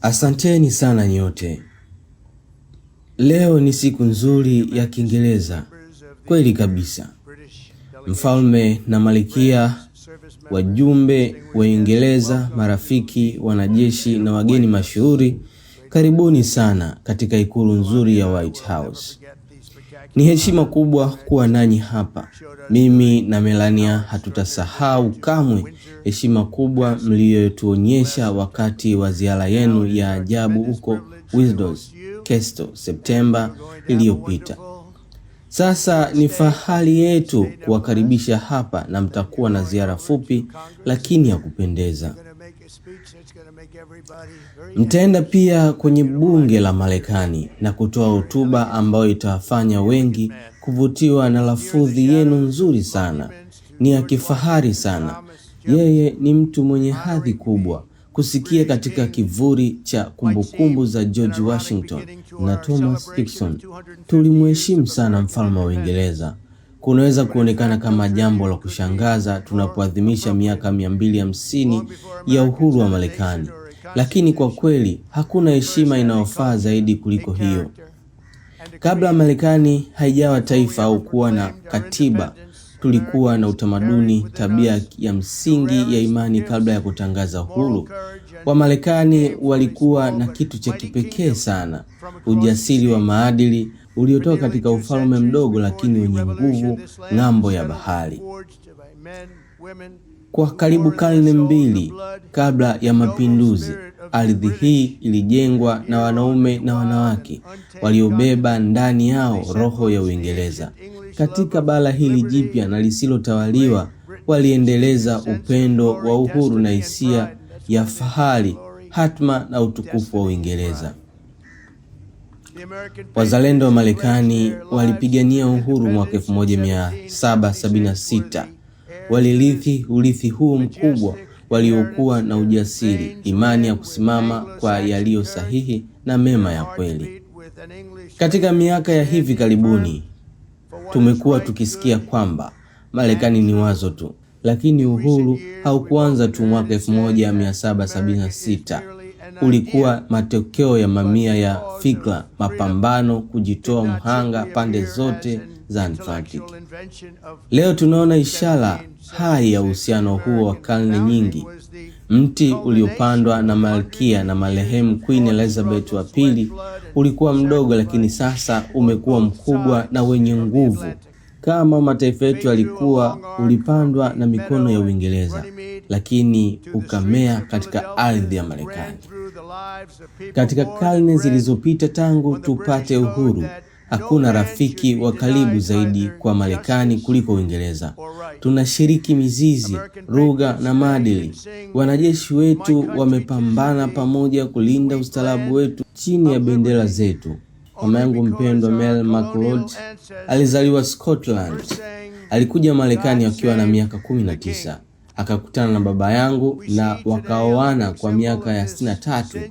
Asanteni sana nyote. Leo ni siku nzuri ya Kiingereza. Kweli kabisa. Mfalme na Malkia, wajumbe wa Uingereza, marafiki, wanajeshi na wageni mashuhuri, karibuni sana katika ikulu nzuri ya White House. Ni heshima kubwa kuwa nanyi hapa. Mimi na Melania hatutasahau kamwe heshima kubwa mliyotuonyesha wakati wa ziara yenu ya ajabu huko Windsor Castle Septemba iliyopita. Sasa ni fahari yetu kuwakaribisha hapa na mtakuwa na ziara fupi lakini ya kupendeza. Mtaenda pia kwenye bunge la Marekani na kutoa hotuba ambayo itawafanya wengi kuvutiwa na lafudhi yenu nzuri sana. Ni ya kifahari sana. Yeye ni mtu mwenye hadhi kubwa. Kusikia katika kivuli cha kumbukumbu za George Washington na Thomas Jefferson. Tulimheshimu sana mfalme wa Uingereza. Kunaweza kuonekana kama jambo la kushangaza tunapoadhimisha miaka 250 ya uhuru wa Marekani. Lakini kwa kweli hakuna heshima inayofaa zaidi kuliko hiyo. Kabla Marekani haijawa taifa au kuwa na katiba, tulikuwa na utamaduni, tabia ya msingi ya imani kabla ya kutangaza uhuru. Wamarekani walikuwa na kitu cha kipekee sana, ujasiri wa maadili uliotoka katika ufalme mdogo lakini wenye nguvu ng'ambo ya bahari. Kwa karibu karne mbili kabla ya mapinduzi, ardhi hii ilijengwa na wanaume na wanawake waliobeba ndani yao roho ya Uingereza. Katika bara hili jipya na lisilotawaliwa, waliendeleza upendo wa uhuru na hisia ya fahari, hatma na utukufu wa Uingereza. Wazalendo wa Marekani walipigania uhuru mwaka 1776. Walirithi urithi huu mkubwa waliokuwa na ujasiri, imani ya kusimama kwa yaliyo sahihi na mema ya kweli. Katika miaka ya hivi karibuni, tumekuwa tukisikia kwamba Marekani ni wazo tu, lakini uhuru haukuanza tu mwaka 1776. Ulikuwa matokeo ya mamia ya fikra, mapambano, kujitoa mhanga pande zote za Atlantic. Leo tunaona ishara hai ya uhusiano huo wa karne nyingi. Mti uliopandwa na Malkia na marehemu Queen Elizabeth wa pili ulikuwa mdogo, lakini sasa umekuwa mkubwa na wenye nguvu. Kama mataifa yetu yalikuwa, ulipandwa na mikono ya Uingereza, lakini ukamea katika ardhi ya Marekani. Katika karne zilizopita tangu tupate uhuru, hakuna rafiki wa karibu zaidi kwa Marekani kuliko Uingereza. Tunashiriki mizizi, lugha na maadili. Wanajeshi wetu wamepambana pamoja kulinda ustaarabu wetu chini ya bendera zetu. Mama yangu mpendwa Mel McLeod alizaliwa Scotland. Alikuja Marekani akiwa na miaka 19. Akakutana na baba yangu na wakaoana kwa miaka ya 63.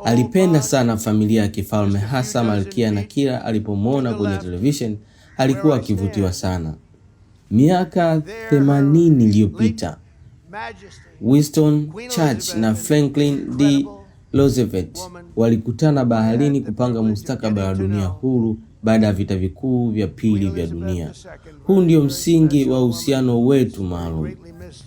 Alipenda sana familia ya kifalme, hasa Malkia, na kila alipomwona kwenye television alikuwa akivutiwa sana. Miaka 80 iliyopita, Winston Churchill na Franklin D. Roosevelt walikutana baharini kupanga mustakabali wa dunia huru baada ya vita vikuu vya pili vya dunia. Huu ndio msingi wa uhusiano wetu maalum.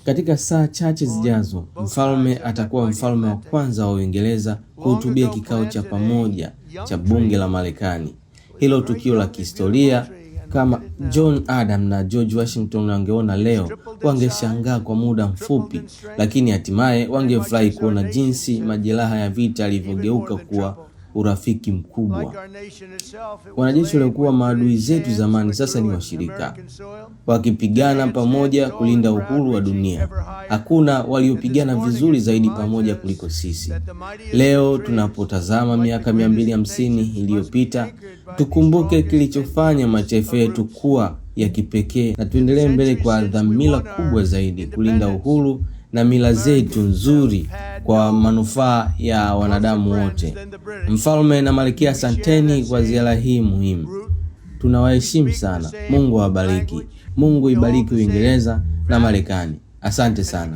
Katika saa chache zijazo, mfalme atakuwa mfalme wa kwanza wa Uingereza kuhutubia kikao cha pamoja cha bunge la Marekani. Hilo tukio la kihistoria, kama John Adam na George Washington wangeona leo, wangeshangaa kwa muda mfupi, lakini hatimaye wangefurahi kuona jinsi majeraha ya vita yalivyogeuka kuwa urafiki mkubwa. Wanajeshi waliokuwa maadui zetu zamani sasa ni washirika, wakipigana pamoja kulinda uhuru wa dunia. Hakuna waliopigana vizuri zaidi pamoja kuliko sisi. Leo tunapotazama miaka 250 iliyopita, tukumbuke kilichofanya mataifa yetu kuwa ya kipekee na tuendelee mbele kwa dhamira kubwa zaidi, kulinda uhuru na mila zetu nzuri kwa manufaa ya wanadamu wote. Mfalme na Malkia, asanteni kwa ziara hii muhimu. Tunawaheshimu sana. Mungu awabariki. Mungu ibariki Uingereza na Marekani. Asante sana.